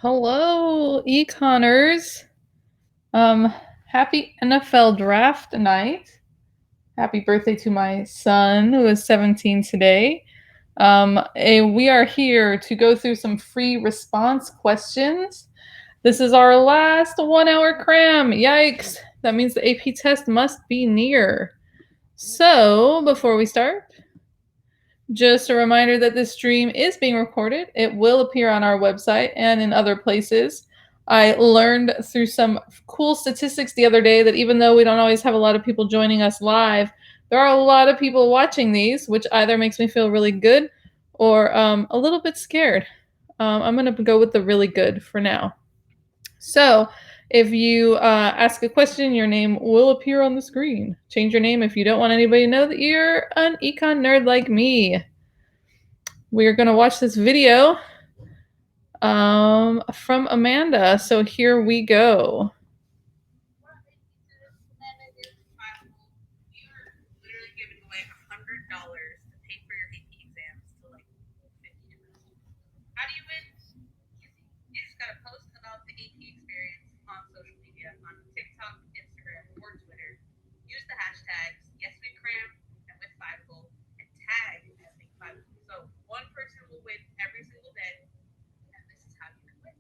Hello, Econers. Happy NFL draft night. Happy birthday to my son, who is 17 today. We are here to go through some free response questions. This is our last 1 hour cram. Yikes. That means the AP test must be near. So, before we start, just a reminder that this stream is being recorded. It will appear on our website and in other places. I learned through some cool statistics the other day that even though we don't always have a lot of people joining us live, there are a lot of people watching these, which either makes me feel really good or a little bit scared. I'm going to go with the really good for now. So if you ask a question, your name will appear on the screen. Change your name if you don't want anybody to know that you're an econ nerd like me. We're going to watch this video from Amanda. So here we go. Literally giving away $100 to pay for your AP exams to like 50 different schools. How do you win? Easy. You just gotta post about the AP experience on social media, on TikTok, Instagram, or Twitter. Use the hashtags YesWeCram and with Fiscal and tag everything Fiscal. So one person will win every single day, and this is how you can win.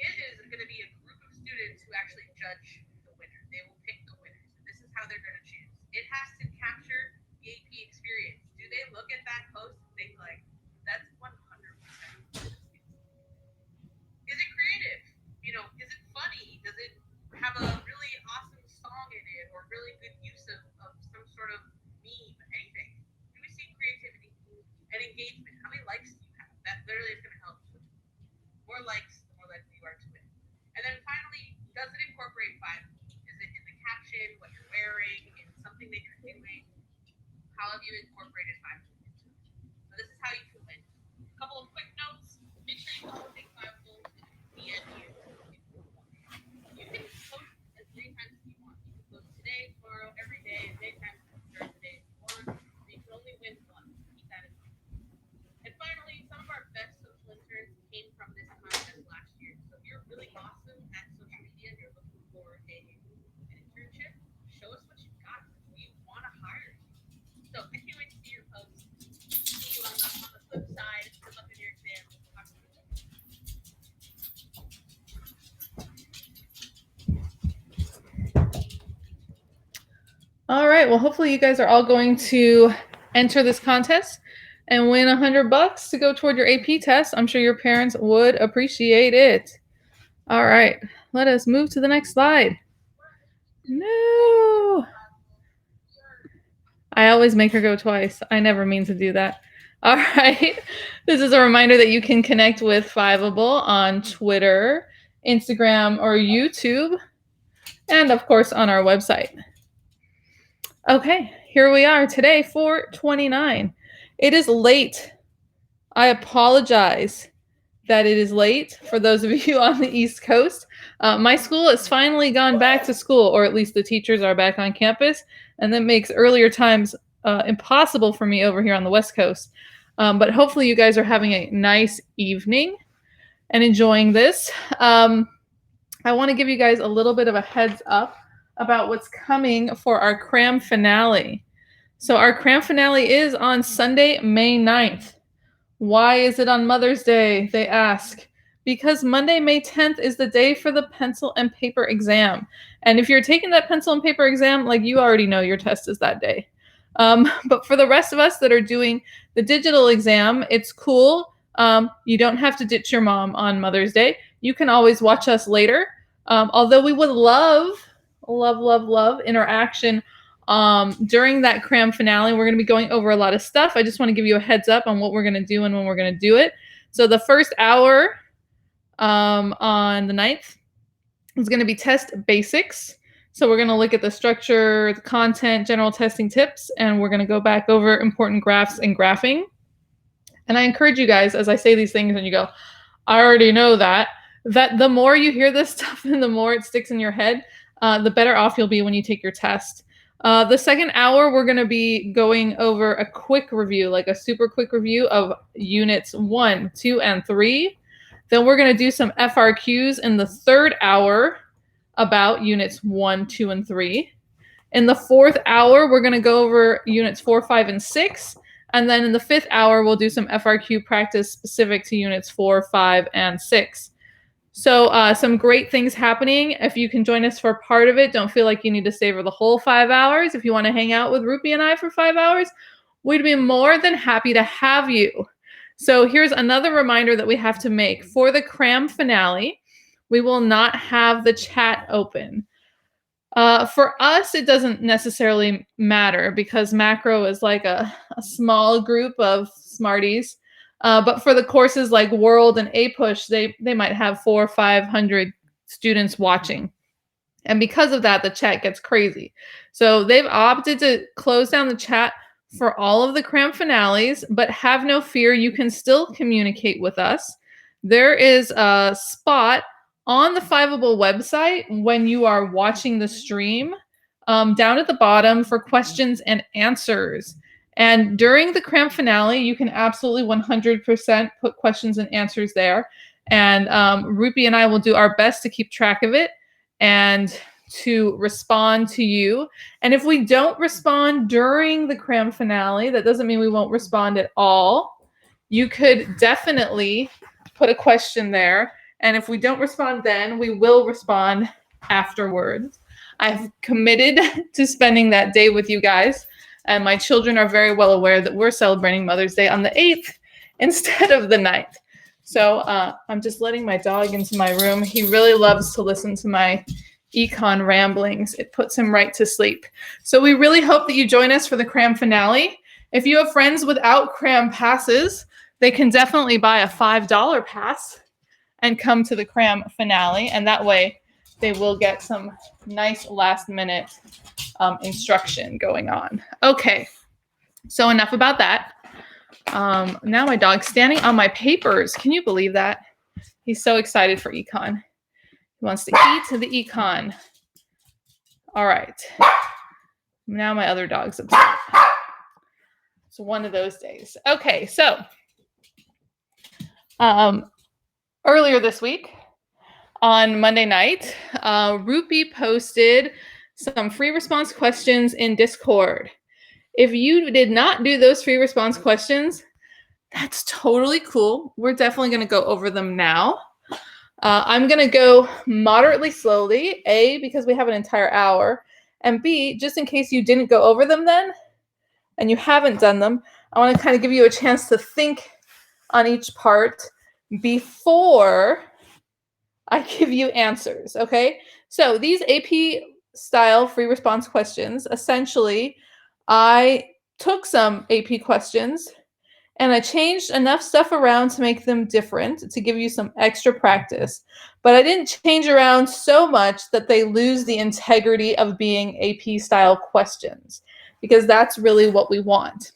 It is going to be a group of students who actually judge the winner. They will pick the winners. And this is how they're going to choose. It has to capture the AP experience. Do they look at that post and think like, that's 100%? Is it creative? Is it funny? Does it have a really awesome song in it or really good use of some sort of meme, anything? Do we see creativity and engagement? How many likes do you have? That literally is going to help. More likes, the more likely you are to win. And then finally, does it incorporate Bible? Is it in the caption, what you're wearing, in something that you're doing? How have you incorporated Bible into it? So this is how you can win. A couple of quick notes. Make sure you follow Big Bible and you. You can post as many times as you want. You can post today, tomorrow, every day, as many times during the day as you want. But you can only win once. Keep that in mind. And finally, some of our best social interns came from this contest last year. So if you're really awesome at social media and you're looking for an internship, show us what you've got. We want to hire you. So I can't wait to see your posts. See you on the flip side. Good luck in your exam. All right. Well, hopefully you guys are all going to enter this contest and win $100 to go toward your AP test. I'm sure your parents would appreciate it. All right. Let us move to the next slide. No. I always make her go twice. I never mean to do that. All right. This is a reminder that you can connect with Fiveable on Twitter, Instagram, or YouTube, and of course on our website. Okay, here we are today, 4/29. It is late. I apologize that it is late for those of you on the East Coast. My school has finally gone back to school, or at least the teachers are back on campus, and that makes earlier times impossible for me over here on the West Coast. But hopefully you guys are having a nice evening and enjoying this. I want to give you guys a little bit of a heads up about what's coming for our Cram finale. So our Cram finale is on Sunday, May 9th. Why is it on Mother's Day, they ask? Because Monday, May 10th is the day for the pencil and paper exam. And if you're taking that pencil and paper exam, like you already know your test is that day. But for the rest of us that are doing the digital exam, it's cool. You don't have to ditch your mom on Mother's Day. You can always watch us later. Although we would love interaction during that Cram finale. We're going to be going over a lot of stuff. I just want to give you a heads up on what we're going to do and when we're going to do it. So the first hour on the 9th is going to be test basics. So we're going to look at the structure, the content, general testing tips, and we're going to go back over important graphs and graphing. And I encourage you guys, as I say these things and you go, I already know that the more you hear this stuff and the more it sticks in your head, the better off you'll be when you take your test. The second hour, we're going to be going over a quick review, like a super quick review of units 1, 2, and 3. Then we're going to do some FRQs in the third hour about units 1, 2, and 3. In the fourth hour, we're going to go over units 4, 5, and 6. And then in the fifth hour, we'll do some FRQ practice specific to units 4, 5, and 6. So some great things happening. If you can join us for part of it, don't feel like you need to stay for the whole 5 hours. If you want to hang out with Rupi and I for 5 hours, we'd be more than happy to have you. So here's another reminder that we have to make. For the Cram finale, we will not have the chat open. For us, it doesn't necessarily matter because macro is like a small group of smarties. But for the courses like World and APUSH, they might have 400 or 500 students watching. And because of that, the chat gets crazy. So they've opted to close down the chat for all of the Cram finales, but have no fear, you can still communicate with us. There is a spot on the Fiveable website when you are watching the stream, down at the bottom for questions and answers. And during the Cram finale, you can absolutely 100% put questions and answers there. And Rupi and I will do our best to keep track of it and to respond to you. And if we don't respond during the Cram finale, that doesn't mean we won't respond at all. You could definitely put a question there. And if we don't respond then, we will respond afterwards. I've committed to spending that day with you guys. And my children are very well aware that we're celebrating Mother's Day on the 8th instead of the 9th. So I'm just letting my dog into my room. He really loves to listen to my econ ramblings. It puts him right to sleep. So we really hope that you join us for the Cram finale. If you have friends without Cram passes, they can definitely buy a $5 pass and come to the Cram finale. And that way they will get some nice last minute instruction going on. Okay, so enough about that. Now my dog's standing on my papers. Can you believe that? He's so excited for econ. He wants to eat the econ. All right. Now my other dog's upset. It's one of those days. Okay, so earlier this week on Monday night, Rupi posted some free response questions in Discord. If you did not do those free response questions, that's totally cool. We're definitely going to go over them now. I'm going to go moderately slowly, A, because we have an entire hour, and B, just in case you didn't go over them then, and you haven't done them, I want to kind of give you a chance to think on each part before I give you answers, okay? So these AP style free response questions, essentially, I took some AP questions and I changed enough stuff around to make them different, to give you some extra practice. But I didn't change around so much that they lose the integrity of being AP style questions, because that's really what we want.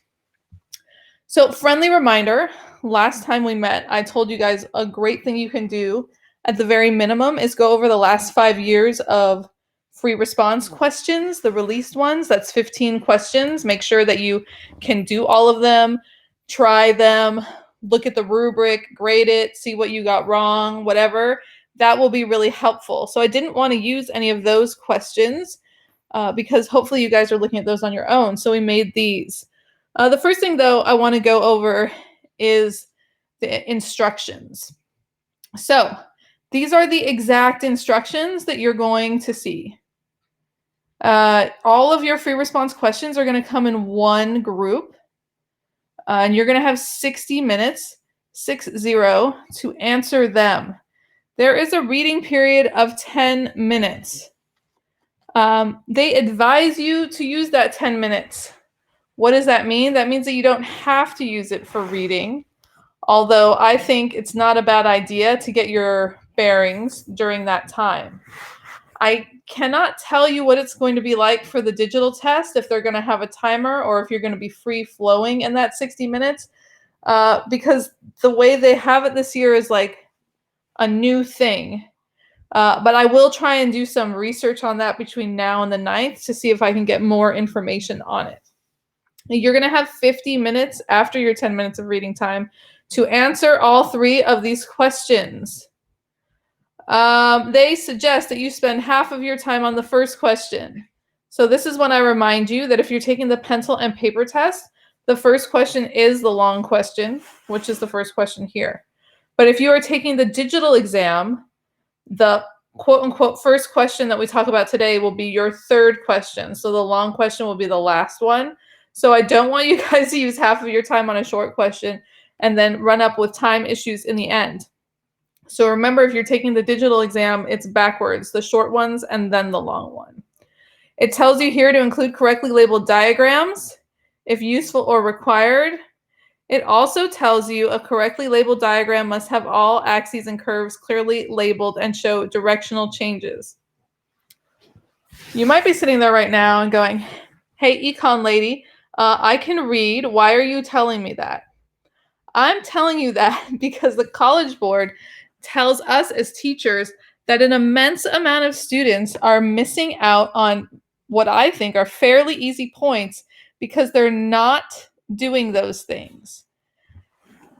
So friendly reminder, last time we met, I told you guys a great thing you can do at the very minimum is go over the last 5 years of free response questions, the released ones. That's 15 questions. Make sure that you can do all of them, try them, look at the rubric, grade it, see what you got wrong, whatever. That will be really helpful. So I didn't want to use any of those questions because hopefully you guys are looking at those on your own. So we made these. The first thing, though, I want to go over is the instructions. So these are the exact instructions that you're going to see. All of your free response questions are going to come in one group. And you're going to have 60 minutes, 60, to answer them. There is a reading period of 10 minutes. They advise you to use that 10 minutes. What does that mean? That means that you don't have to use it for reading, although I think it's not a bad idea to get your bearings during that time. I cannot tell you what it's going to be like for the digital test, if they're going to have a timer or if you're going to be free flowing in that 60 minutes, because the way they have it this year is like a new thing. But I will try and do some research on that between now and the 9th to see if I can get more information on it. You're going to have 50 minutes after your 10 minutes of reading time to answer all three of these questions. They suggest that you spend half of your time on the first question. So this is when I remind you that if you're taking the pencil and paper test, the first question is the long question, which is the first question here. But if you are taking the digital exam, the quote unquote first question that we talk about today will be your third question. So the long question will be the last one. So I don't want you guys to use half of your time on a short question and then run up with time issues in the end. So remember, if you're taking the digital exam, it's backwards, the short ones and then the long one. It tells you here to include correctly labeled diagrams if useful or required. It also tells you a correctly labeled diagram must have all axes and curves clearly labeled and show directional changes. You might be sitting there right now and going, hey, econ lady, I can read. Why are you telling me that? I'm telling you that because the College Board tells us as teachers that an immense amount of students are missing out on what I think are fairly easy points because they're not doing those things.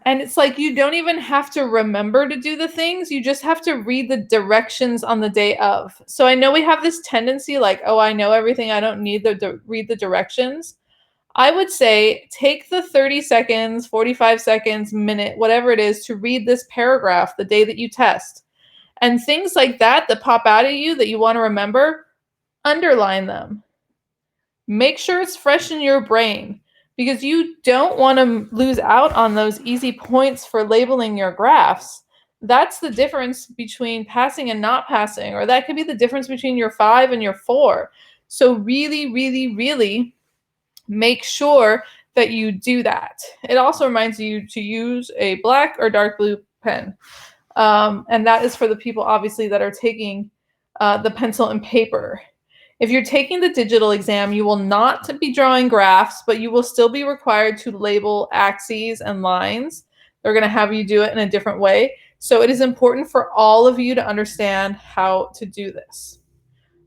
And it's like you don't even have to remember to do the things. You just have to read the directions on the day of. So I know we have this tendency like, oh, I know everything. I don't need to read the directions. I would say take the 30 seconds, 45 seconds, minute, whatever it is, to read this paragraph the day that you test. And things like that pop out at you that you want to remember, underline them. Make sure it's fresh in your brain because you don't want to lose out on those easy points for labeling your graphs. That's the difference between passing and not passing, or that could be the difference between your 5 and your 4. So really, really, really make sure that you do that. It also reminds you to use a black or dark blue pen. And that is for the people, obviously, that are taking the pencil and paper. If you're taking the digital exam, you will not be drawing graphs, but you will still be required to label axes and lines. They're going to have you do it in a different way. So it is important for all of you to understand how to do this.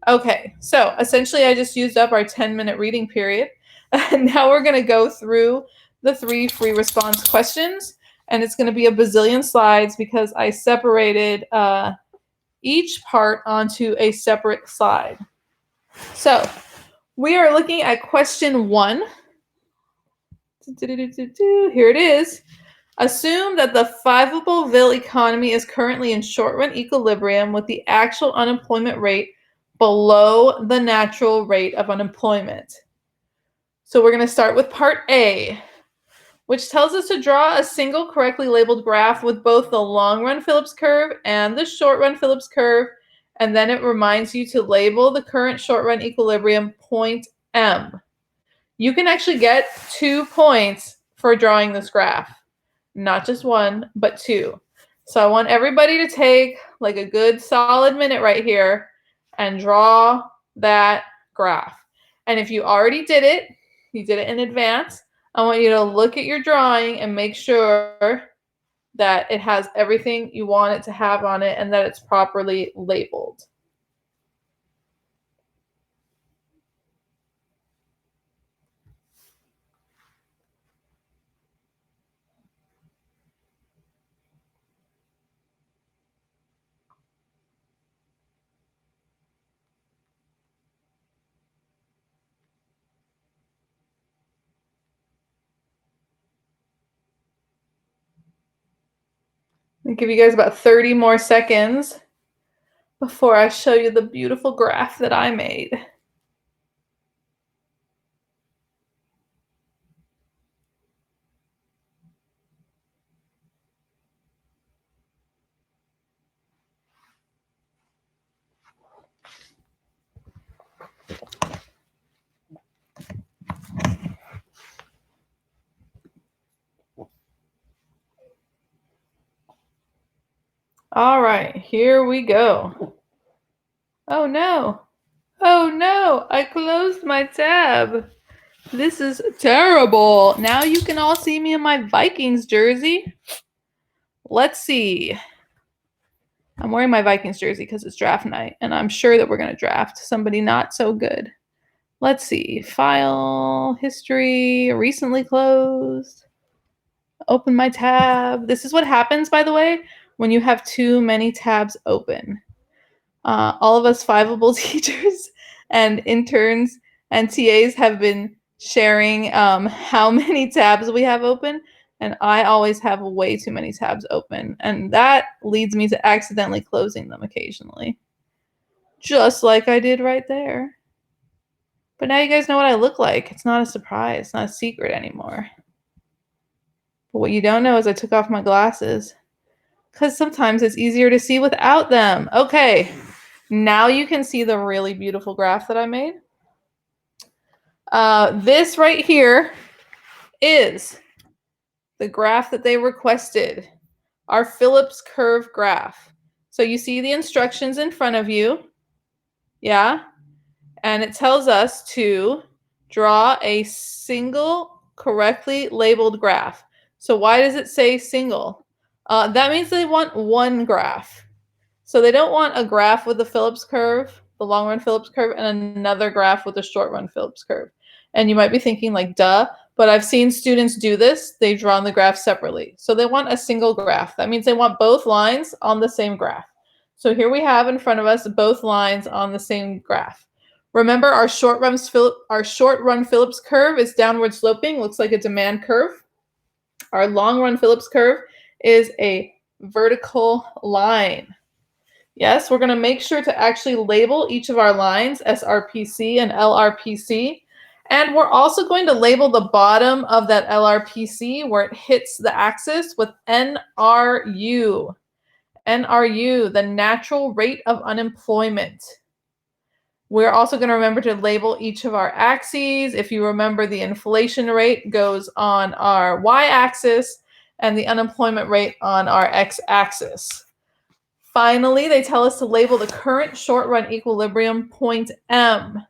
Okay, so essentially I just used up our 10-minute reading period. And now we're going to go through the 3 free response questions. And it's going to be a bazillion slides because I separated each part onto a separate slide. So we are looking at question 1. Here it is. Assume that the Fiveable economy is currently in short-run equilibrium with the actual unemployment rate below the natural rate of unemployment. So we're going to start with part A, which tells us to draw a single correctly labeled graph with both the long-run Phillips curve and the short-run Phillips curve, and then it reminds you to label the current short-run equilibrium point M. You can actually get 2 points for drawing this graph. Not just 1, but 2. So I want everybody to take like a good solid minute right here and draw that graph. And if you already did it, you did it in advance, I want you to look at your drawing and make sure that it has everything you want it to have on it and that it's properly labeled. I'll give you guys about 30 more seconds before I show you the beautiful graph that I made. All right, here we go. Oh no. Oh no, I closed my tab. This is terrible. Now you can all see me in my Vikings jersey. Let's see. I'm wearing my Vikings jersey because it's draft night, and I'm sure that we're going to draft somebody not so good. Let's see. File, history, recently closed. Open my tab. This is what happens, by the way, when you have too many tabs open. All of us Fiveable teachers and interns and TAs have been sharing how many tabs we have open, and I always have way too many tabs open, and that leads me to accidentally closing them occasionally. Just like I did right there. But now you guys know what I look like. It's not a surprise. It's not a secret anymore. But what you don't know is I took off my glasses because sometimes it's easier to see without them. Okay, now you can see the really beautiful graph that I made. This right here is the graph that they requested, our Phillips curve graph. So you see the instructions in front of you, yeah? And it tells us to draw a single correctly labeled graph. So why does it say single? That means they want one graph. So they don't want a graph with the Phillips curve, the long run Phillips curve, and another graph with the short run Phillips curve. And you might be thinking like, duh, but I've seen students do this. They've drawn the graph separately. So they want a single graph. That means they want both lines on the same graph. So here we have in front of us both lines on the same graph. Remember, our short run Phillips curve is downward sloping, looks like a demand curve. Our long run Phillips curve is a vertical line. Yes, we're going to make sure to actually label each of our lines SRPC and LRPC. And we're also going to label the bottom of that LRPC where it hits the axis with NRU. NRU, the natural rate of unemployment. We're also going to remember to label each of our axes. If you remember, the inflation rate goes on our y-axis and the unemployment rate on our x-axis. Finally, they tell us to label the current short-run equilibrium point M.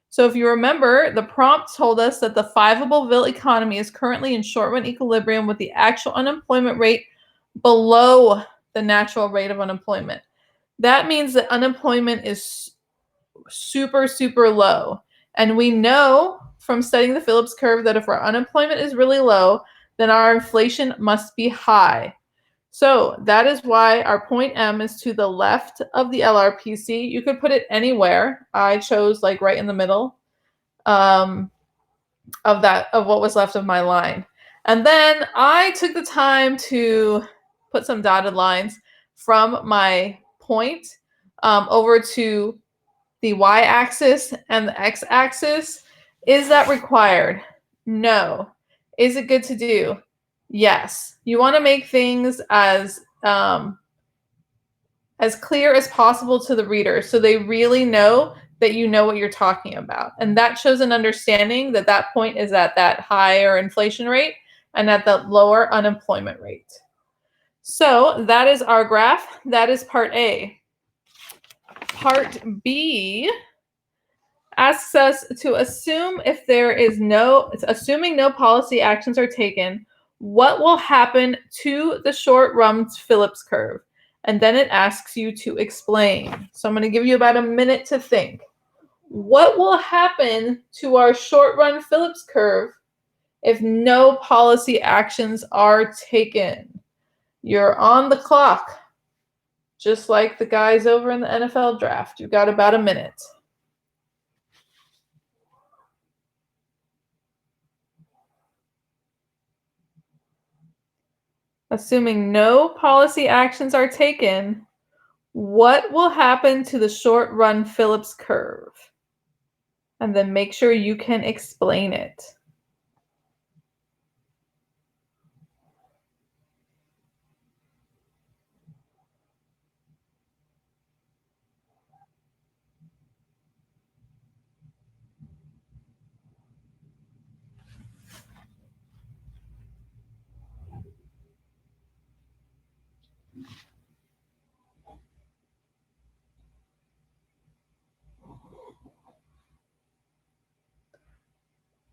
So if you remember, the prompt told us that the Fiveableville economy is currently in short-run equilibrium with the actual unemployment rate below the natural rate of unemployment. That means that unemployment is super, super low. And we know from studying the Phillips curve that if our unemployment is really low, then our inflation must be high. So that is why our point M is to the left of the LRPC. You could put it anywhere. I chose like right in the middle of what was left of my line. And then I took the time to put some dotted lines from my point over to the y-axis and the x-axis. Is that required? No. Is it good to do? Yes. You want to make things as clear as possible to the reader so they really know that you know what you're talking about. And that shows an understanding that that point is at that higher inflation rate and at the lower unemployment rate. So that is our graph. That is part A. Part B asks us to assume assuming no policy actions are taken, what will happen to the short run Phillips curve? And then it asks you to explain. So I'm going to give you about a minute to think. What will happen to our short run Phillips curve if no policy actions are taken? You're on the clock, just like the guys over in the NFL draft. You've got about a minute. Assuming no policy actions are taken, what will happen to the short run Phillips curve? And then make sure you can explain it.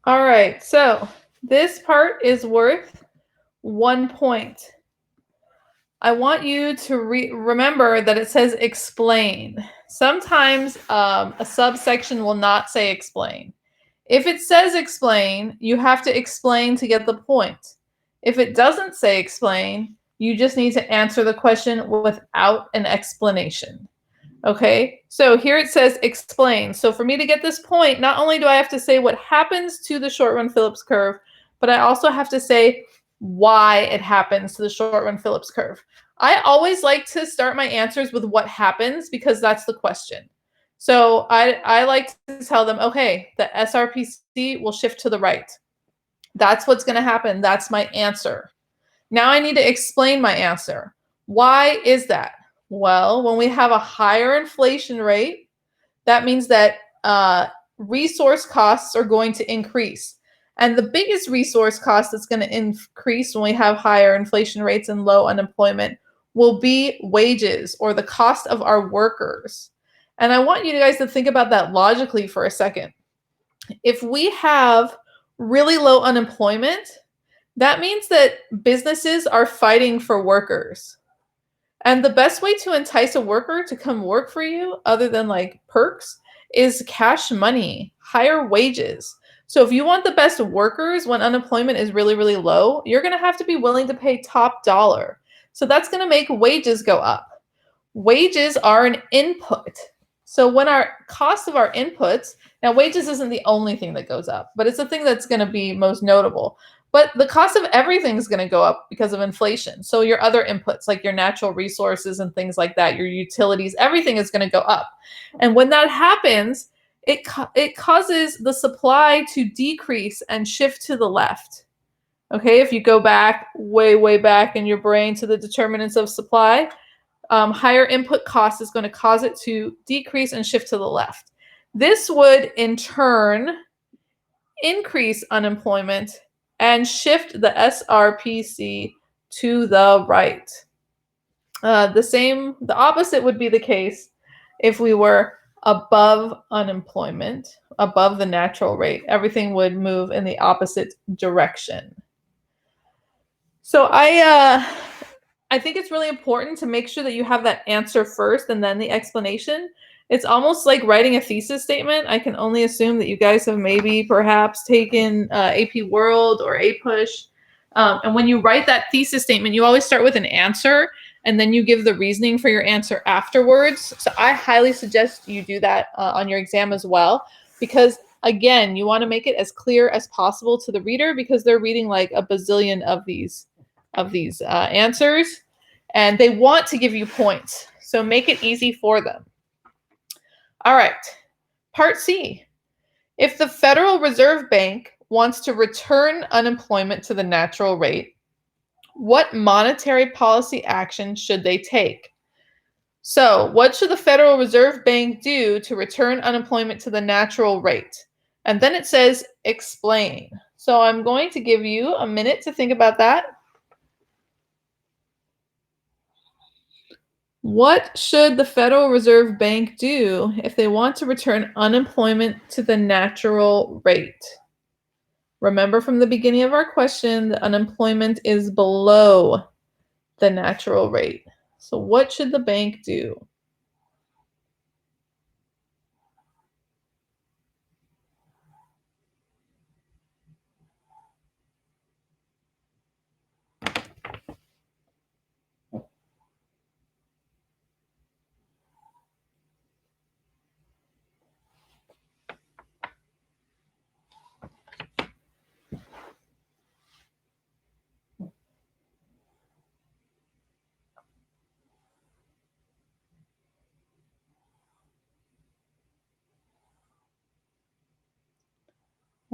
All right, so this part is worth 1 point. I want you to remember that it says explain. Sometimes a subsection will not say explain. If it says explain, you have to explain to get the point. If it doesn't say explain, you just need to answer the question without an explanation. Okay, so here it says explain. So for me to get this point, not only do I have to say what happens to the short run Phillips curve, but I also have to say why it happens to the short run Phillips curve. I always like to start my answers with what happens because that's the question. So I like to tell them, okay, the SRPC will shift to the right. That's what's going to happen. That's my answer. Now I need to explain my answer. Why is that? Well, when we have a higher inflation rate, that means that resource costs are going to increase. And the biggest resource cost that's going to increase when we have higher inflation rates and low unemployment will be wages, or the cost of our workers. And I want you guys to think about that logically for a second. If we have really low unemployment, that means that businesses are fighting for workers. And the best way to entice a worker to come work for you, other than like perks, is cash money, higher wages. So if you want the best workers when unemployment is really, really low, you're going to have to be willing to pay top dollar. So that's going to make wages go up. Wages are an input. So when our cost of our inputs, now wages isn't the only thing that goes up, but it's the thing that's going to be most notable. But the cost of everything is going to go up because of inflation. So your other inputs, like your natural resources and things like that, your utilities, everything is going to go up. And when that happens, it causes the supply to decrease and shift to the left. Okay, if you go back, way, way back in your brain to the determinants of supply, higher input cost is going to cause it to decrease and shift to the left. This would, in turn, increase unemployment and shift the SRPC to the right. The opposite would be the case if we were above unemployment, above the natural rate. Everything would move in the opposite direction. So I think it's really important to make sure that you have that answer first and then the explanation. It's almost like writing a thesis statement. I can only assume that you guys have maybe perhaps taken AP World or APUSH. And when you write that thesis statement, you always start with an answer and then you give the reasoning for your answer afterwards. So I highly suggest you do that on your exam as well, because again, you want to make it as clear as possible to the reader because they're reading like a bazillion of these answers, and they want to give you points. So make it easy for them. All right, part C. If the Federal Reserve Bank wants to return unemployment to the natural rate, what monetary policy action should they take? So what should the Federal Reserve Bank do to return unemployment to the natural rate? And then it says explain. So I'm going to give you a minute to think about that. What should the Federal Reserve Bank do if they want to return unemployment to the natural rate? Remember from the beginning of our question that unemployment is below the natural rate. So what should the bank do?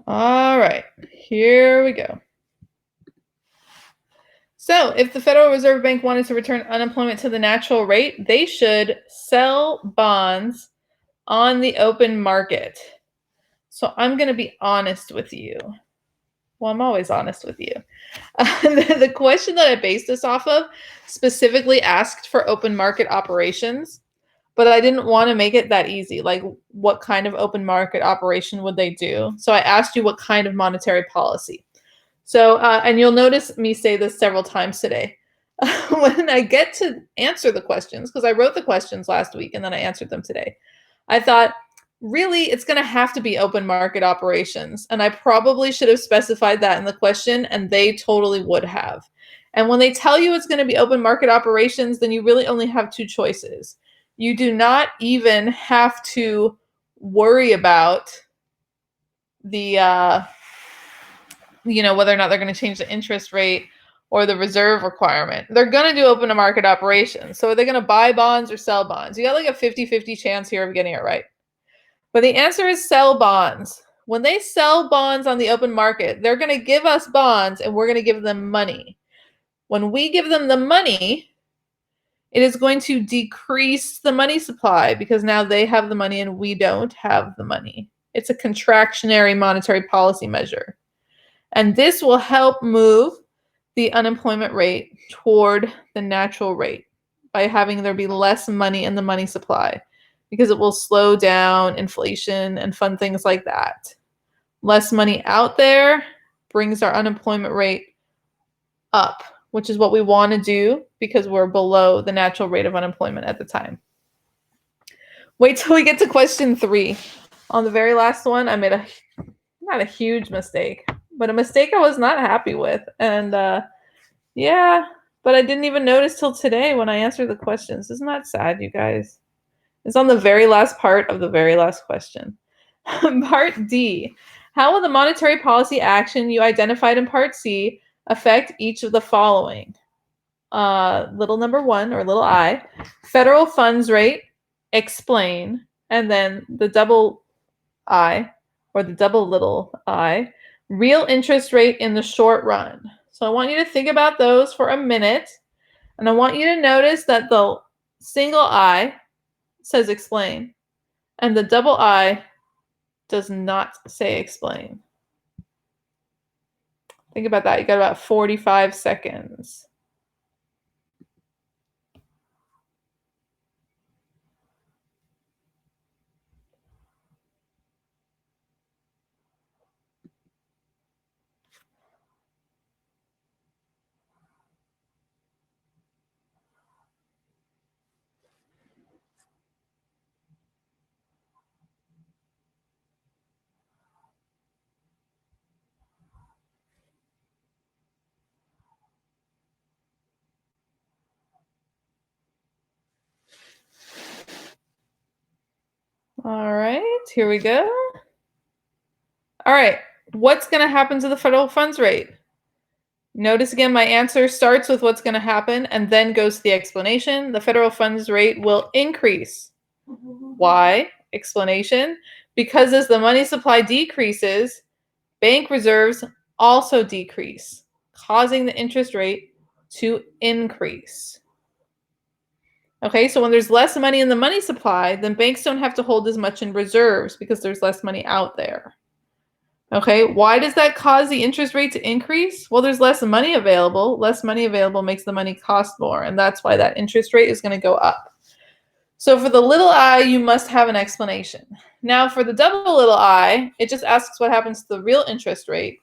All right, here we go. So if the Federal Reserve Bank wanted to return unemployment to the natural rate, they should sell bonds on the open market. So I'm going to be honest with you. Well, I'm always honest with you. The question that I based this off of specifically asked for open market operations, but I didn't want to make it that easy. Like, what kind of open market operation would they do? So I asked you what kind of monetary policy. So, and you'll notice me say this several times today. When I get to answer the questions, because I wrote the questions last week and then I answered them today, I thought, Really, it's going to have to be open market operations. And I probably should have specified that in the question, and they totally would have. And when they tell you it's going to be open market operations, then you really only have two choices. You do not even have to worry about the, whether or not they're going to change the interest rate or the reserve requirement. They're going to do open market operations. So are they going to buy bonds or sell bonds? You got like a 50-50 chance here of getting it right. But the answer is sell bonds. When they sell bonds on the open market, they're going to give us bonds and we're going to give them money. When we give them the money, it is going to decrease the money supply because now they have the money and we don't have the money. It's a contractionary monetary policy measure. And this will help move the unemployment rate toward the natural rate by having there be less money in the money supply, because it will slow down inflation and fun things like that. Less money out there brings our unemployment rate up, which is what we want to do because we're below the natural rate of unemployment at the time. Wait till we get to question 3. On the very last one, I made not a huge mistake, but a mistake I was not happy with. And yeah, but I didn't even notice till today when I answered the questions. Isn't that sad, you guys? It's on the very last part of the very last question. Part D. How will the monetary policy action you identified in Part C affect each of the following? Little number 1, or little I, federal funds rate, explain, and then the double I, or the double little I, real interest rate in the short run. So I want you to think about those for a minute, and I want you to notice that the single I says explain, and the double I does not say explain. Think about that. You got about 45 seconds. All right, here we go. All right, what's going to happen to the federal funds rate? Notice again, my answer starts with what's going to happen and then goes to the explanation. The federal funds rate will increase. Why? Explanation. Because as the money supply decreases, bank reserves also decrease, causing the interest rate to increase. Okay, so when there's less money in the money supply, then banks don't have to hold as much in reserves because there's less money out there. Okay, why does that cause the interest rate to increase? Well, there's less money available. Less money available makes the money cost more, and that's why that interest rate is going to go up. So for the little I, you must have an explanation. Now for the double little I, it just asks what happens to the real interest rate.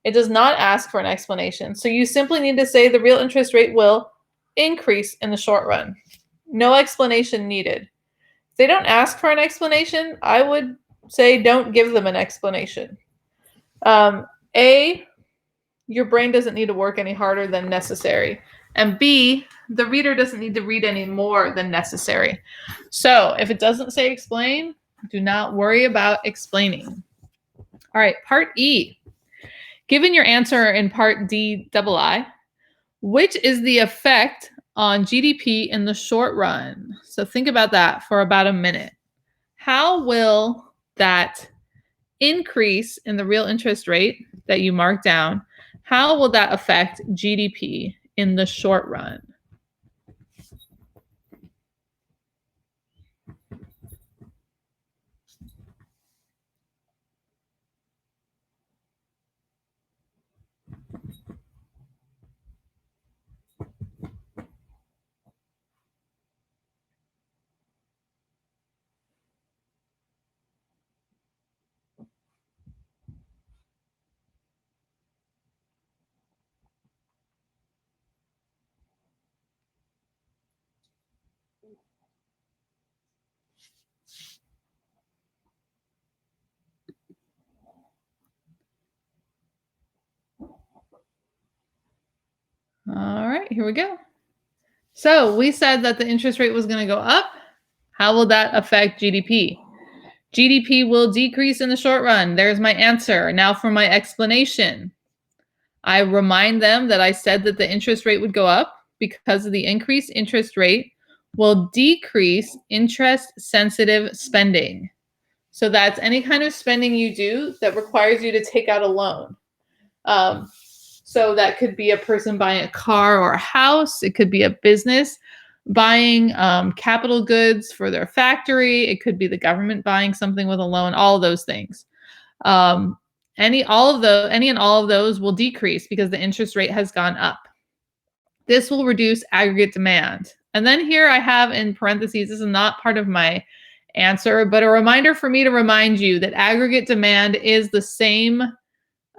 It does not ask for an explanation. So you simply need to say the real interest rate will increase in the short run. No explanation needed. If they don't ask for an explanation, I would say don't give them an explanation. A, your brain doesn't need to work any harder than necessary. And B, the reader doesn't need to read any more than necessary. So if it doesn't say explain, do not worry about explaining. All right, part E. Given your answer in part D, double I, which is the effect on GDP in the short run? So think about that for about a minute. How will that increase in the real interest rate that you mark down, how will that affect GDP in the short run? here we go. So we said that the interest rate was going to go up. How will that affect GDP? GDP will decrease in the short run. There's my answer. Now for my explanation. I remind them that I said that the interest rate would go up because of the increased interest rate will decrease interest-sensitive spending. So that's any kind of spending you do that requires you to take out a loan. So that could be a person buying a car or a house. It could be a business buying capital goods for their factory. It could be the government buying something with a loan. All of those things. Any and all of those will decrease because the interest rate has gone up. This will reduce aggregate demand. And then here I have in parentheses, this is not part of my answer, but a reminder for me to remind you that aggregate demand is the same,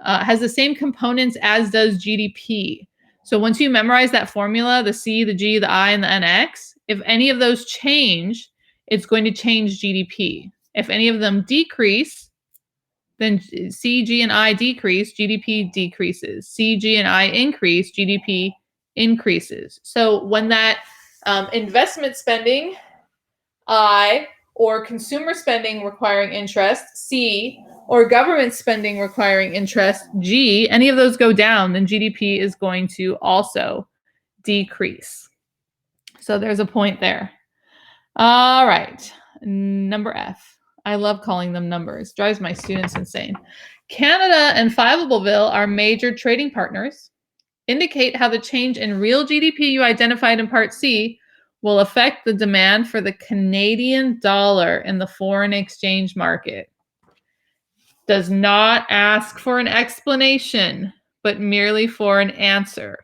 has the same components as does GDP. So once you memorize that formula, the C, the G, the I, and the NX, if any of those change, it's going to change GDP. If any of them decrease, then C, G, and I decrease, GDP decreases. C, G, and I increase, GDP increases. So when that investment spending, I, or consumer spending requiring interest, C, or government spending requiring interest, G, any of those go down, then GDP is going to also decrease. So there's a point there. All right, number F. I love calling them numbers. Drives my students insane. Canada and Fiveableville are major trading partners. Indicate how the change in real GDP you identified in Part C will affect the demand for the Canadian dollar in the foreign exchange market. Does not ask for an explanation, but merely for an answer.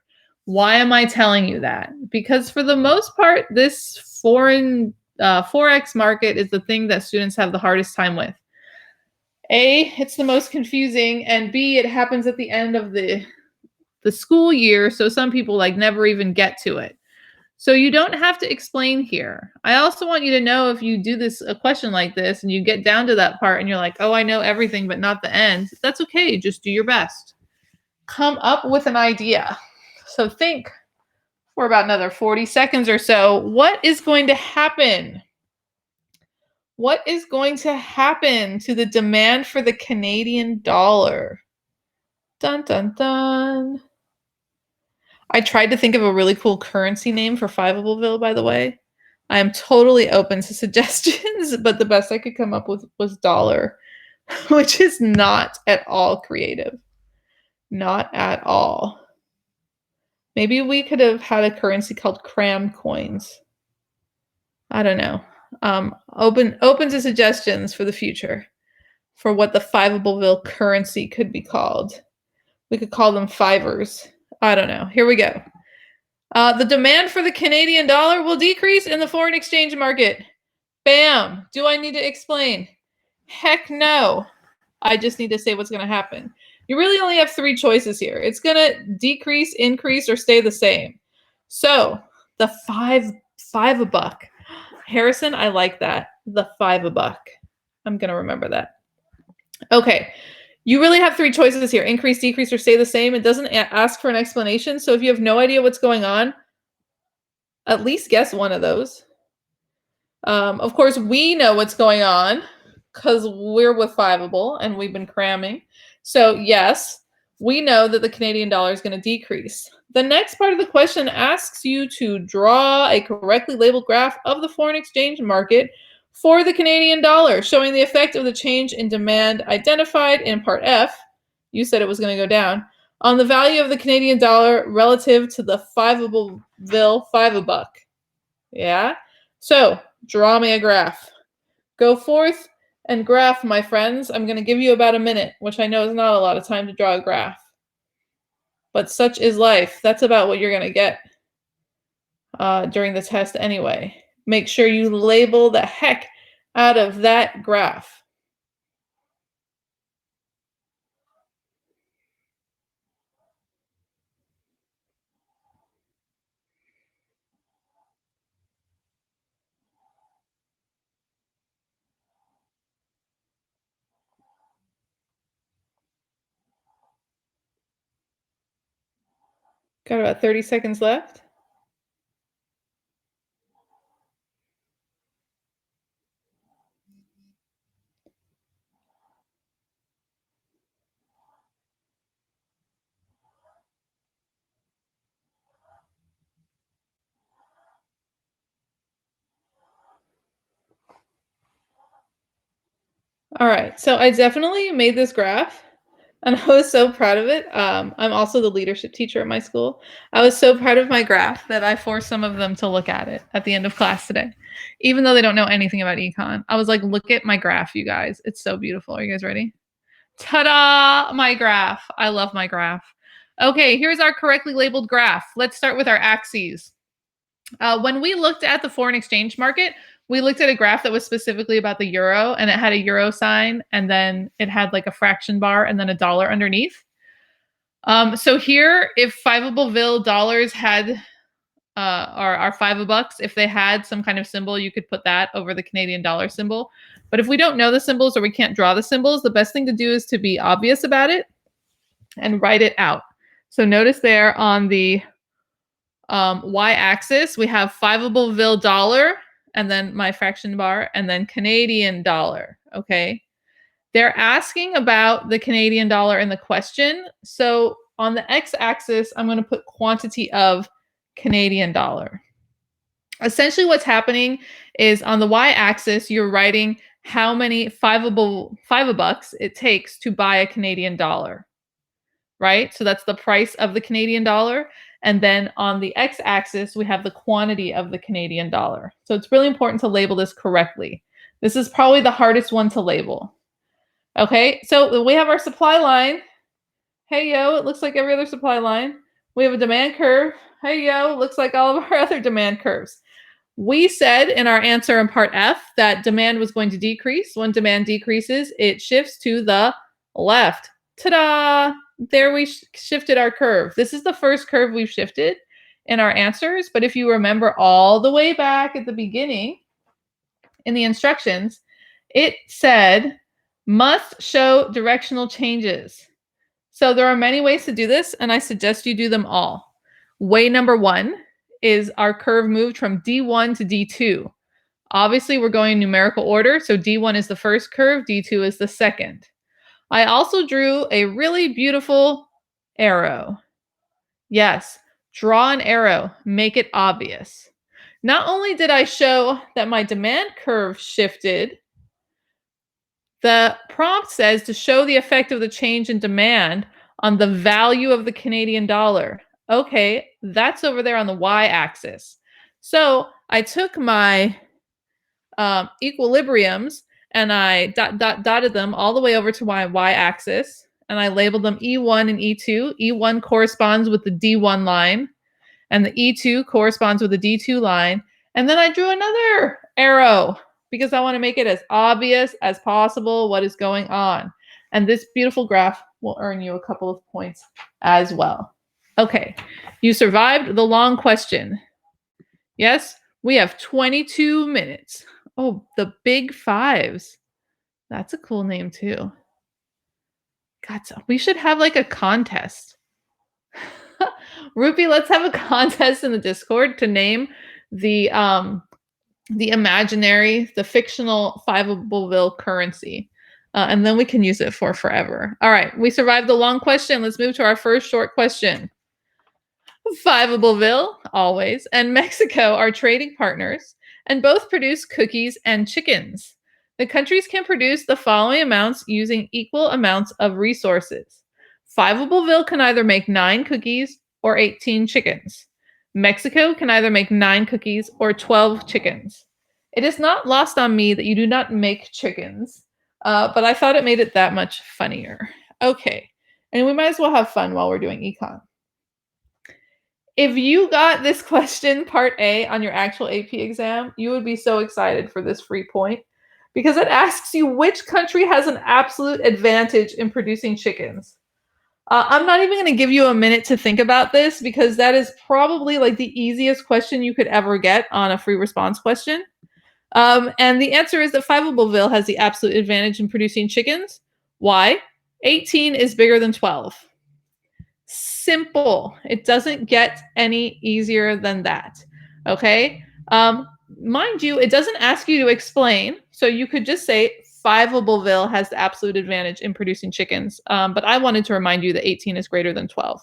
Why am I telling you that? Because for the most part, this foreign Forex market is the thing that students have the hardest time with. A, it's the most confusing, and B, it happens at the end of the school year, so some people like never even get to it. So you don't have to explain here. I also want you to know if you do a question like this and you get down to that part and you're like, oh, I know everything, but not the end. That's okay. Just do your best. Come up with an idea. So think for about another 40 seconds or so. What is going to happen? What is going to happen to the demand for the Canadian dollar? Dun, dun, dun. I tried to think of a really cool currency name for Fiveableville, by the way. I am totally open to suggestions, but the best I could come up with was dollar, which is not at all creative. Not at all. Maybe we could have had a currency called Cram coins. I don't know. Open to suggestions for the future for what the Fiveableville currency could be called. We could call them fivers. I don't know. Here we go. The demand for the Canadian dollar will decrease in the foreign exchange market. Bam. Do I need to explain? Heck no. I just need to say what's going to happen. You really only have three choices here. It's going to decrease, increase, or stay the same. So the five a buck. Harrison, I like that. The $5 a buck. I'm going to remember that. Okay. You really have three choices here. Increase, decrease, or stay the same. It doesn't ask for an explanation. So if you have no idea what's going on, at least guess one of those. Of course, we know what's going on because we're with Fiveable and we've been cramming. So yes, we know that the Canadian dollar is going to decrease. The next part of the question asks you to draw a correctly labeled graph of the foreign exchange market for the Canadian dollar, showing the effect of the change in demand identified in Part F. You said it was going to go down on the value of the Canadian dollar relative to the Fiveableville $5 a buck. Yeah? So, draw me a graph. Go forth and graph, my friends. I'm going to give you about a minute, which I know is not a lot of time to draw a graph. But such is life. That's about what you're going to get during the test anyway. Make sure you label the heck out of that graph. Got about 30 seconds left. All right, so I definitely made this graph, and I was so proud of it. I'm also the leadership teacher at my school. I was so proud of my graph that I forced some of them to look at it at the end of class today, even though they don't know anything about econ. I was like, look at my graph, you guys. It's so beautiful. Are you guys ready? Ta-da! My graph. I love my graph. Okay, here's our correctly labeled graph. Let's start with our axes. When we looked at the foreign exchange market, we looked at a graph that was specifically about the euro, and it had a euro sign, and then it had like a fraction bar and then a dollar underneath. So here, if fiveable dollars had, or our $5, if they had some kind of symbol, you could put that over the Canadian dollar symbol. But if we don't know the symbols or we can't draw the symbols, the best thing to do is to be obvious about it and write it out. So notice there on the y-axis, we have fiveable dollar, and then my fraction bar, and then Canadian dollar, okay? They're asking about the Canadian dollar in the question. So on the x-axis, I'm going to put quantity of Canadian dollar. Essentially what's happening is on the y-axis, you're writing how many $5 it takes to buy a Canadian dollar, right? So that's the price of the Canadian dollar. And then on the x-axis, we have the quantity of the Canadian dollar. So it's really important to label this correctly. This is probably the hardest one to label. Okay, so we have our supply line. Hey, yo, it looks like every other supply line. We have a demand curve. Hey, yo, it looks like all of our other demand curves. We said in our answer in part F that demand was going to decrease. When demand decreases, it shifts to the left. Ta-da! There we shifted our curve. This is the first curve we've shifted in our answers. But if you remember all the way back at the beginning in the instructions, it said must show directional changes. So there are many ways to do this, and I suggest you do them all. Way number one is our curve moved from D1 to D2. Obviously, we're going in numerical order, so D1 is the first curve, D2 is the second. I also drew a really beautiful arrow. Yes, draw an arrow, make it obvious. Not only did I show that my demand curve shifted, the prompt says to show the effect of the change in demand on the value of the Canadian dollar. Okay, that's over there on the y-axis. So I took my equilibriums and I dotted them all the way over to my y-axis, and I labeled them E1 and E2. E1 corresponds with the D1 line, and the E2 corresponds with the D2 line. And then I drew another arrow because I want to make it as obvious as possible what is going on. And this beautiful graph will earn you a couple of points as well. Okay, you survived the long question. Yes, we have 22 minutes. Oh, the big fives. That's a cool name too. God, we should have like a contest. Rupi, let's have a contest in the Discord to name the imaginary, the fictional fiveable currency. And then we can use it for forever. All right, we survived the long question. Let's move to our first short question. Fiveable, always, and Mexico are trading partners, and both produce cookies and chickens. The countries can produce the following amounts using equal amounts of resources. Fiveable can either make 9 cookies or 18 chickens. Mexico can either make 9 cookies or 12 chickens. It is not lost on me that you do not make chickens, but I thought it made it that much funnier. Okay, and we might as well have fun while we're doing econ. If you got this question, part A, on your actual AP exam, you would be so excited for this free point because it asks you which country has an absolute advantage in producing chickens. I'm not even going to give you a minute to think about this because that is probably like the easiest question you could ever get on a free response question. And the answer is that Fiveable has the absolute advantage in producing chickens. Why? 18 is bigger than 12. Simple. It doesn't get any easier than that. Okay. Mind you, it doesn't ask you to explain. So you could just say Fiveableville has the absolute advantage in producing chickens. But I wanted to remind you that 18 is greater than 12.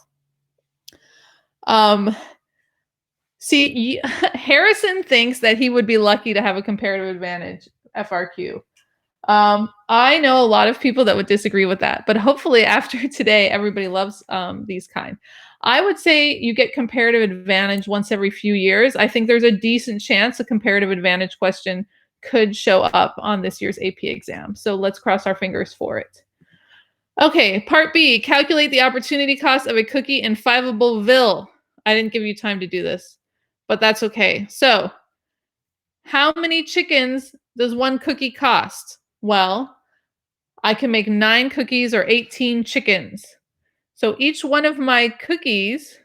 See, Harrison thinks that he would be lucky to have a comparative advantage FRQ. I know a lot of people that would disagree with that, but hopefully after today, everybody loves these kind. I would say you get comparative advantage once every few years. I think there's a decent chance a comparative advantage question could show up on this year's AP exam. So let's cross our fingers for it. Okay, part B, calculate the opportunity cost of a cookie in Fiveableville. I didn't give you time to do this, but that's okay. So how many chickens does one cookie cost? Well, I can make 9 cookies or 18 chickens. So each one of my cookies,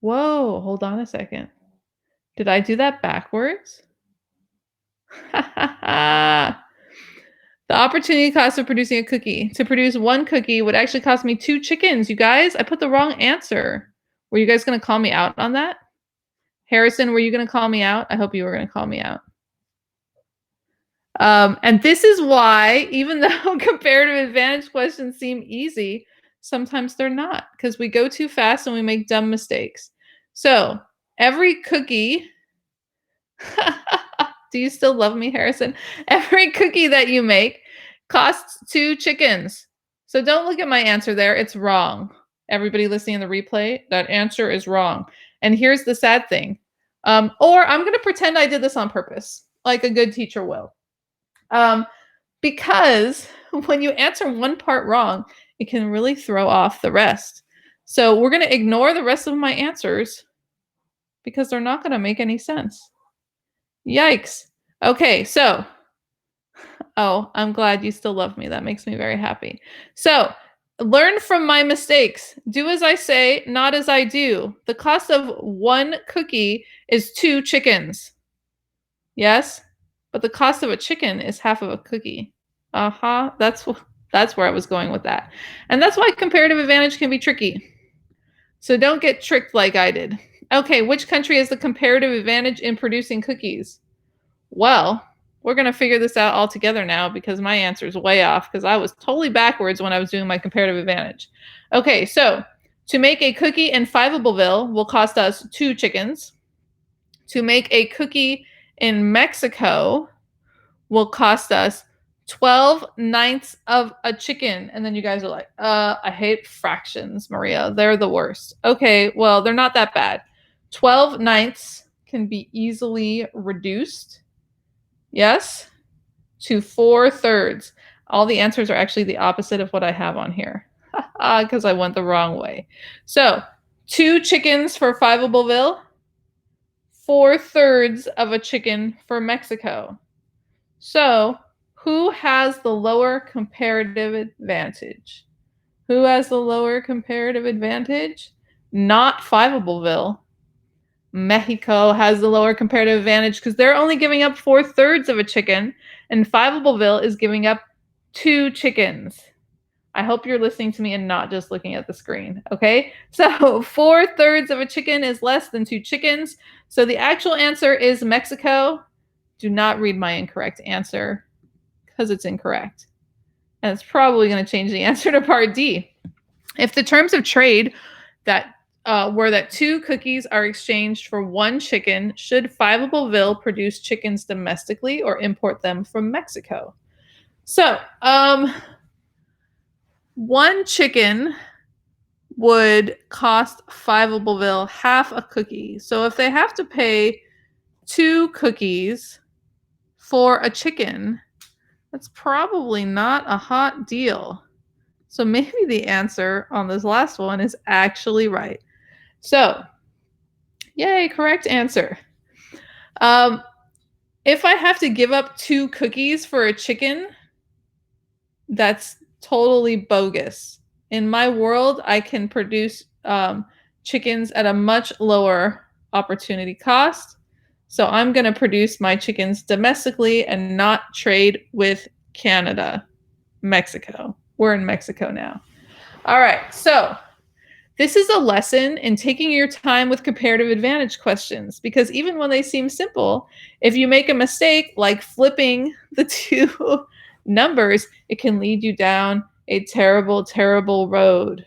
whoa, hold on a second. Did I do that backwards? The opportunity cost of producing a cookie. To produce 1 cookie would actually cost me 2 chickens, you guys. I put the wrong answer. Were you guys going to call me out on that? Harrison, were you going to call me out? I hope you were going to call me out. And this is why, even though comparative advantage questions seem easy, sometimes they're not, because we go too fast and we make dumb mistakes. So every cookie, do you still love me, Harrison? Every cookie that you make costs 2 chickens. So don't look at my answer there. It's wrong. Everybody listening in the replay, that answer is wrong. And here's the sad thing. Or I'm going to pretend I did this on purpose, like a good teacher will. Because when you answer one part wrong, it can really throw off the rest. So we're going to ignore the rest of my answers because they're not going to make any sense. Yikes. Okay, so, oh, I'm glad you still love me. That makes me very happy. So learn from my mistakes. Do as I say, not as I do. The cost of 1 cookie is 2 chickens. Yes? But the cost of a chicken is half of a cookie. That's where I was going with that. And that's why comparative advantage can be tricky. So don't get tricked like I did. Okay, which country has the comparative advantage in producing cookies? Well, we're going to figure this out all together now because my answer is way off because I was totally backwards when I was doing my comparative advantage. Okay, so to make a cookie in Fiveableville will cost us 2 chickens. To make a cookie in Mexico will cost us 12/9 of a chicken. And then you guys are like, I hate fractions, Maria. They're the worst. Okay, well, they're not that bad. 12/9 can be easily reduced, yes, to 4/3. All the answers are actually the opposite of what I have on here because I went the wrong way. So 2 chickens for Fiveableville, 4/3 of a chicken for Mexico. So who has the lower comparative advantage? Who has the lower comparative advantage? Not Fiveableville. Mexico has the lower comparative advantage because they're only giving up 4/3 of a chicken, and Fiveableville is giving up 2 chickens. I hope you're listening to me and not just looking at the screen, okay? So 4/3 of a chicken is less than 2 chickens. So the actual answer is Mexico. Do not read my incorrect answer because it's incorrect. And it's probably going to change the answer to part D. If the terms of trade that were that 2 cookies are exchanged for 1 chicken, should Fiveableville produce chickens domestically or import them from Mexico? So 1 chicken would cost Fiveableville half a cookie. So if they have to pay 2 cookies for a chicken, that's probably not a hot deal. So maybe the answer on this last one is actually right. So, yay, correct answer. If I have to give up 2 cookies for a chicken, that's totally bogus. In my world, I can produce chickens at a much lower opportunity cost. So I'm going to produce my chickens domestically and not trade with Canada, Mexico. We're in Mexico now. All right, so this is a lesson in taking your time with comparative advantage questions, because even when they seem simple, if you make a mistake like flipping the two numbers, it can lead you down a terrible, terrible road.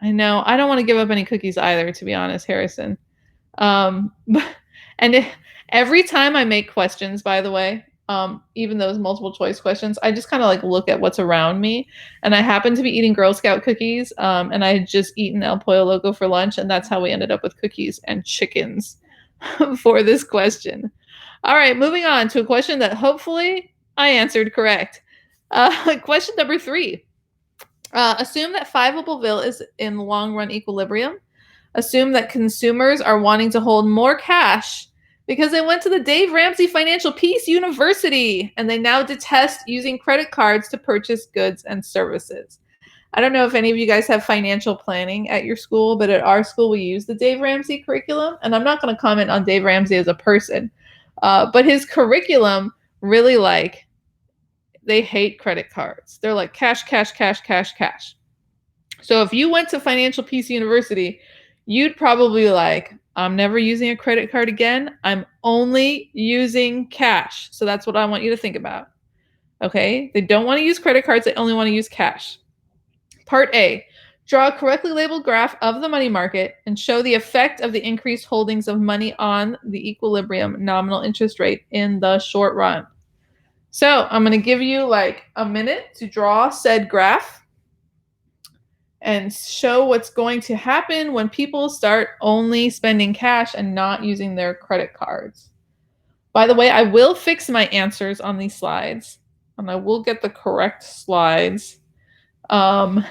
I know. I don't want to give up any cookies either, to be honest, Harrison. Um, and every time I make questions, by the way, even those multiple choice questions, I just kind of like look at what's around me. And I happen to be eating Girl Scout cookies, and I had just eaten El Pollo Loco for lunch, and that's how we ended up with cookies and chickens for this question. All right, moving on to a question that hopefully I answered correct. Question number 3. Assume that Fiveable is in the long run equilibrium. Assume that consumers are wanting to hold more cash because they went to the Dave Ramsey Financial Peace University and they now detest using credit cards to purchase goods and services. I don't know if any of you guys have financial planning at your school, but at our school we use the Dave Ramsey curriculum. And I'm not going to comment on Dave Ramsey as a person, but his curriculum really they hate credit cards. They're like cash, cash, cash, cash, cash. So if you went to Financial Peace University, you'd probably be like, I'm never using a credit card again. I'm only using cash. So that's what I want you to think about. Okay? They don't want to use credit cards. They only want to use cash. Part A, draw a correctly labeled graph of the money market and show the effect of the increased holdings of money on the equilibrium nominal interest rate in the short run. So I'm going to give you like a minute to draw said graph and show what's going to happen when people start only spending cash and not using their credit cards. By the way, I will fix my answers on these slides, and I will get the correct slides in,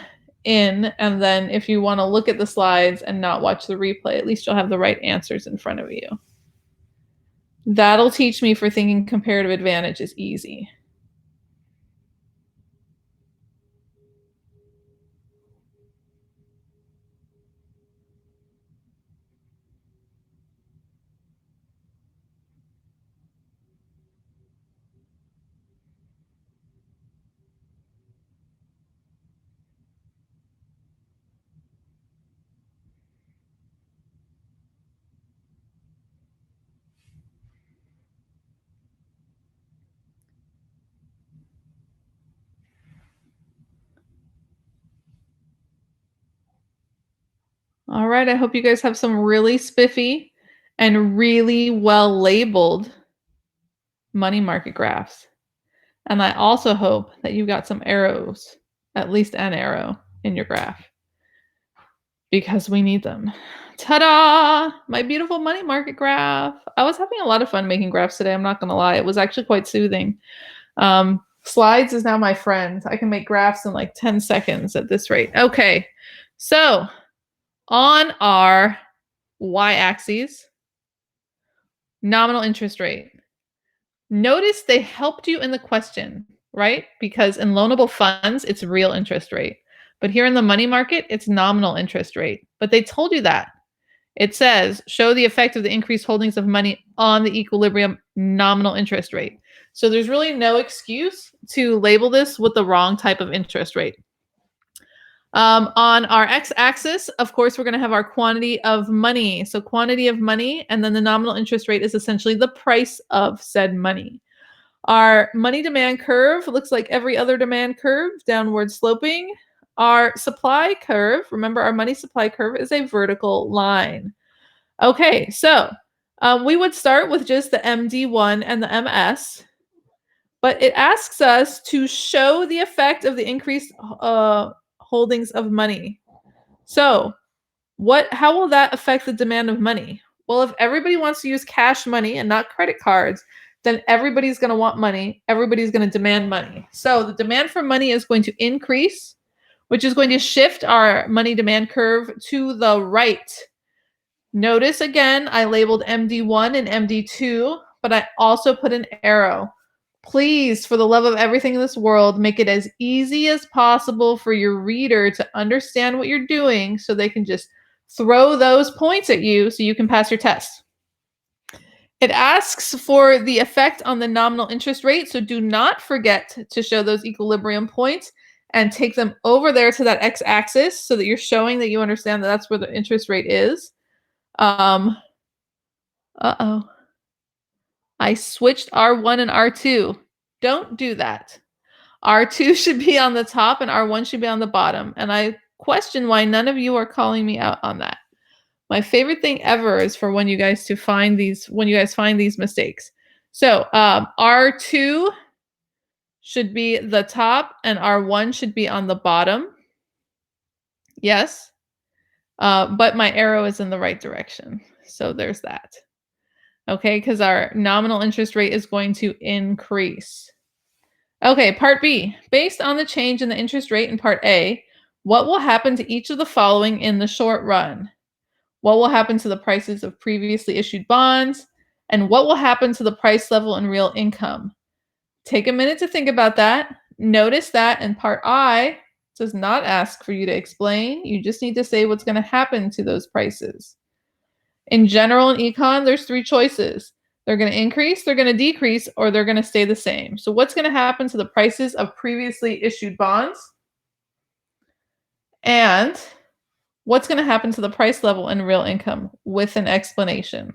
and then if you want to look at the slides and not watch the replay, at least you'll have the right answers in front of you. That'll teach me for thinking comparative advantage is easy. All right, I hope you guys have some really spiffy and really well labeled money market graphs. And I also hope that you got some arrows, at least an arrow in your graph, because we need them. Ta-da! My beautiful money market graph. I was having a lot of fun making graphs today. I'm not going to lie. It was actually quite soothing. Slides is now my friend. I can make graphs in like 10 seconds at this rate. Okay, so on our y-axis, nominal interest rate. Notice they helped you in the question, right? Because in loanable funds, it's real interest rate. But here in the money market, it's nominal interest rate. But they told you that. It says, show the effect of the increased holdings of money on the equilibrium nominal interest rate. So there's really no excuse to label this with the wrong type of interest rate. On our x-axis, of course, we're going to have our quantity of money. So quantity of money, and then the nominal interest rate is essentially the price of said money. Our money demand curve looks like every other demand curve, downward sloping. Our supply curve, remember our money supply curve is a vertical line. Okay, so we would start with just the MD1 and the MS, but it asks us to show the effect of the increased holdings of money. So how will that affect the demand of money? Well, if everybody wants to use cash money and not credit cards, then everybody's going to want money. Everybody's going to demand money. So the demand for money is going to increase, which is going to shift our money demand curve to the right. Notice again, I labeled MD1 and MD2, but I also put an arrow. Please, for the love of everything in this world, make it as easy as possible for your reader to understand what you're doing so they can just throw those points at you so you can pass your test. It asks for the effect on the nominal interest rate, so do not forget to show those equilibrium points. and take them over there to that x-axis so that you're showing that you understand that that's where the interest rate is. Uh-oh. I switched R1 and R2. Don't do that. R2 should be on the top and R1 should be on the bottom. And I question why none of you are calling me out on that. My favorite thing ever is for when you guys find these mistakes. So R2 should be the top and R1 should be on the bottom. Yes. But my arrow is in the right direction. So there's that. Okay, because our nominal interest rate is going to increase. Okay, part B. Based on the change in the interest rate in part A, what will happen to each of the following in the short run? What will happen to the prices of previously issued bonds? And what will happen to the price level and real income? Take a minute to think about that. Notice that in part I does not ask for you to explain. You just need to say what's going to happen to those prices. In general and econ, there's three choices. They're going to increase, they're going to decrease, or they're going to stay the same. So what's going to happen to the prices of previously issued bonds? And what's going to happen to the price level and real income with an explanation?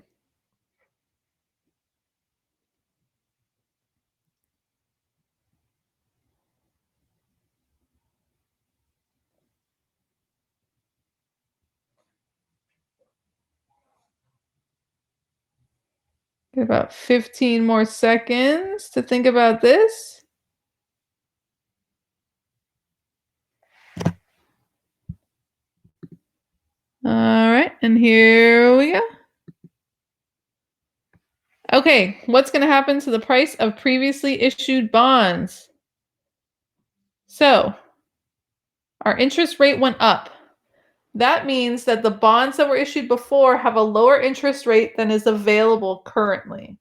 About 15 more seconds to think about this. All right, and here we go. Okay, what's going to happen to the price of previously issued bonds? So, our interest rate went up. That means that the bonds that were issued before have a lower interest rate than is available currently.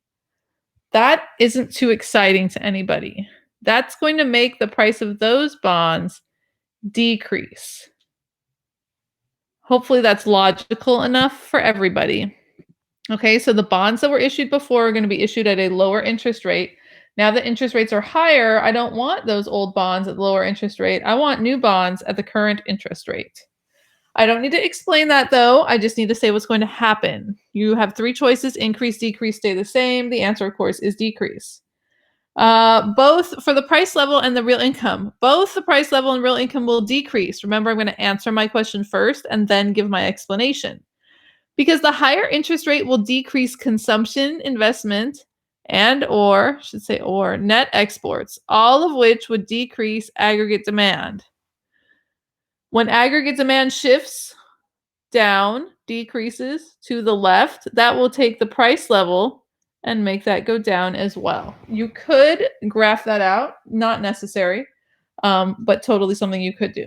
That isn't too exciting to anybody. That's going to make the price of those bonds decrease. Hopefully that's logical enough for everybody. Okay, so the bonds that were issued before are going to be issued at a lower interest rate. Now that interest rates are higher, I don't want those old bonds at the lower interest rate. I want new bonds at the current interest rate. I don't need to explain that though. I just need to say what's going to happen. You have three choices: increase, decrease, stay the same. The answer, of course, is decrease. Both for the price level and the real income. Both the price level and real income will decrease. Remember, I'm going to answer my question first and then give my explanation. Because the higher interest rate will decrease consumption, investment, and or net exports, all of which would decrease aggregate demand. When aggregate demand shifts down, decreases to the left, that will take the price level and make that go down as well. You could graph that out, not necessary, but totally something you could do.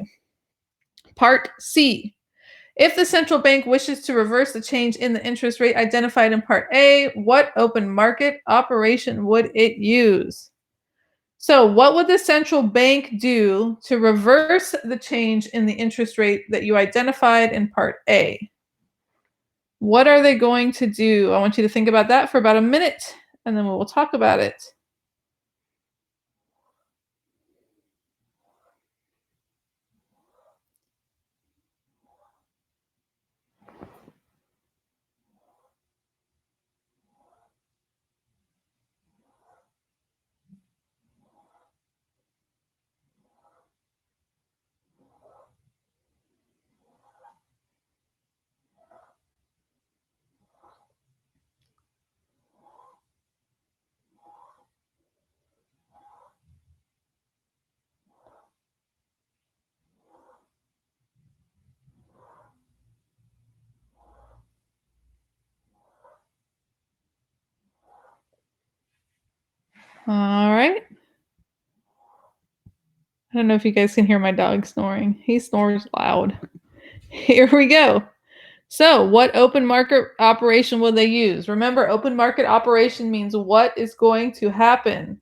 Part C. If the central bank wishes to reverse the change in the interest rate identified in Part A, what open market operation would it use? So what would the central bank do to reverse the change in the interest rate that you identified in Part A? What are they going to do? I want you to think about that for about a minute, and then we'll talk about it. All right. I don't know if you guys can hear my dog snoring. He snores loud. Here we go. So what open market operation will they use? Remember, open market operation means what is going to happen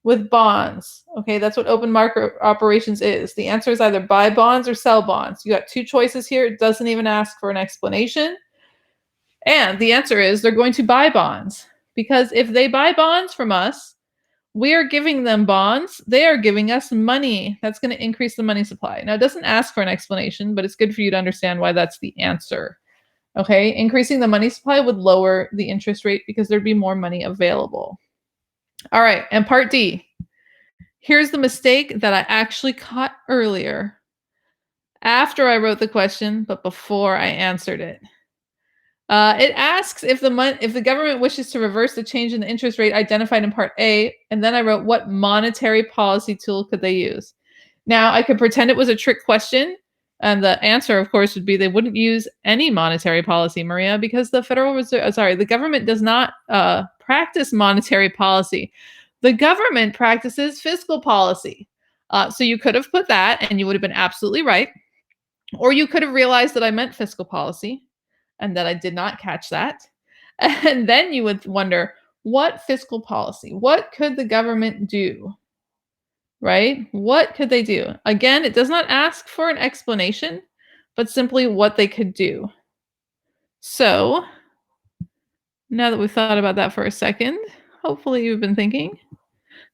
with bonds. Okay, that's what open market operations is. The answer is either buy bonds or sell bonds. You got two choices here. It doesn't even ask for an explanation. And the answer is they're going to buy bonds. Because if they buy bonds from us, We are giving them bonds. They are giving us money. That's going to increase the money supply. Now, it doesn't ask for an explanation, but it's good for you to understand why that's the answer. Okay, increasing the money supply would lower the interest rate because there'd be more money available. All right, and part D. Here's the mistake that I actually caught earlier after I wrote the question, but before I answered it. It asks if the government wishes to reverse the change in the interest rate identified in Part A, and then I wrote what monetary policy tool could they use. Now I could pretend it was a trick question, and the answer, of course, would be they wouldn't use any monetary policy, Maria, because the the government does not practice monetary policy. The government practices fiscal policy. So you could have put that, and you would have been absolutely right, or you could have realized that I meant fiscal policy and that I did not catch that. And then you would wonder, what fiscal policy? What could the government do? Right? What could they do? Again, it does not ask for an explanation, but simply what they could do. So, now that we've thought about that for a second, hopefully you've been thinking.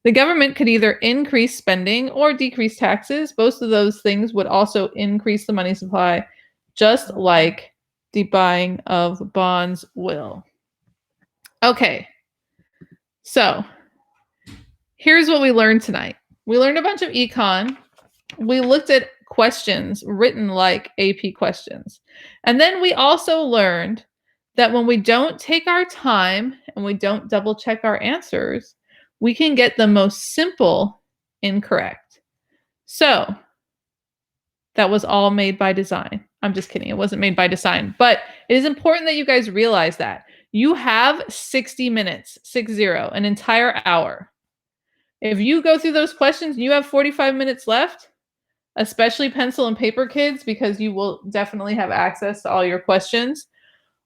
The government could either increase spending or decrease taxes. Both of those things would also increase the money supply, just like the buying of bonds will. Okay, so here's what we learned tonight. We learned a bunch of econ. We looked at questions written like AP questions. And then we also learned that when we don't take our time and we don't double check our answers, we can get the most simple incorrect. So that was all made by design. I'm just kidding. It wasn't made by design. But it is important that you guys realize that. You have 60 minutes, 60, an entire hour. If you go through those questions and you have 45 minutes left, especially pencil and paper kids, because you will definitely have access to all your questions.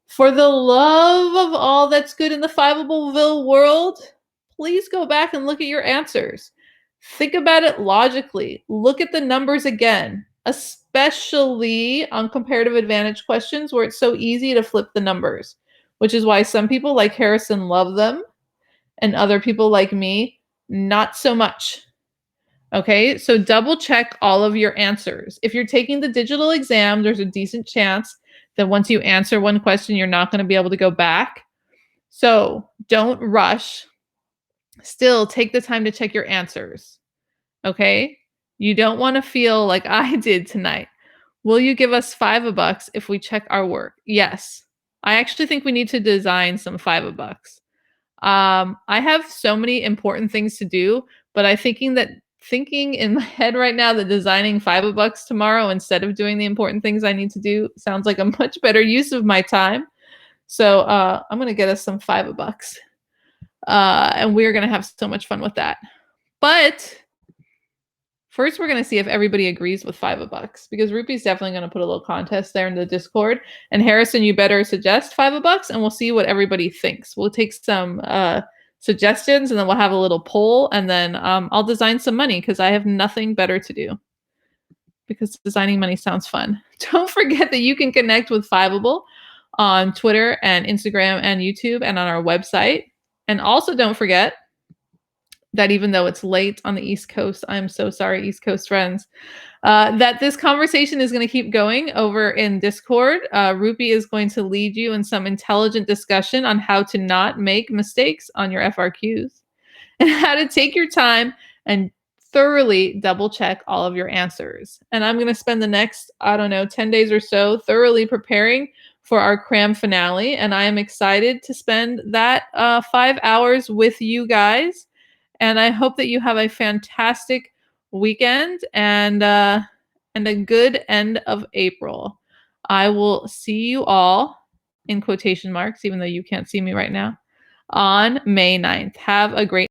For the love of all that's good in the Fiveableville world, please go back and look at your answers. Think about it logically. Look at the numbers again, especially on comparative advantage questions where it's so easy to flip the numbers, which is why some people like Harrison love them and other people like me, not so much. Okay, so double check all of your answers. If you're taking the digital exam, there's a decent chance that once you answer one question, you're not going to be able to go back. So don't rush. Still, take the time to check your answers. Okay, you don't want to feel like I did tonight. Will you give us $5 if we check our work? Yes. I actually think we need to design some $5. I have so many important things to do, but I'm thinking in my head right now that designing $5 tomorrow instead of doing the important things I need to do sounds like a much better use of my time. So I'm gonna get us some $5, and we're gonna have so much fun with that. But first, we're gonna see if everybody agrees with $5, because Rupi's definitely gonna put a little contest there in the Discord. And Harrison, you better suggest $5, and we'll see what everybody thinks. We'll take some suggestions, and then we'll have a little poll, and then I'll design some money because I have nothing better to do. Because designing money sounds fun. Don't forget that you can connect with Fiveable on Twitter and Instagram and YouTube and on our website. And also don't forget that even though it's late on the East Coast, I'm so sorry, East Coast friends, that this conversation is going to keep going over in Discord. Rupi is going to lead you in some intelligent discussion on how to not make mistakes on your FRQs and how to take your time and thoroughly double check all of your answers. And I'm going to spend the next, 10 days or so thoroughly preparing for our Cram finale. And I am excited to spend that 5 hours with you guys. And I hope that you have a fantastic weekend and a good end of April. I will see you all, in quotation marks, even though you can't see me right now, on May 9th. Have a great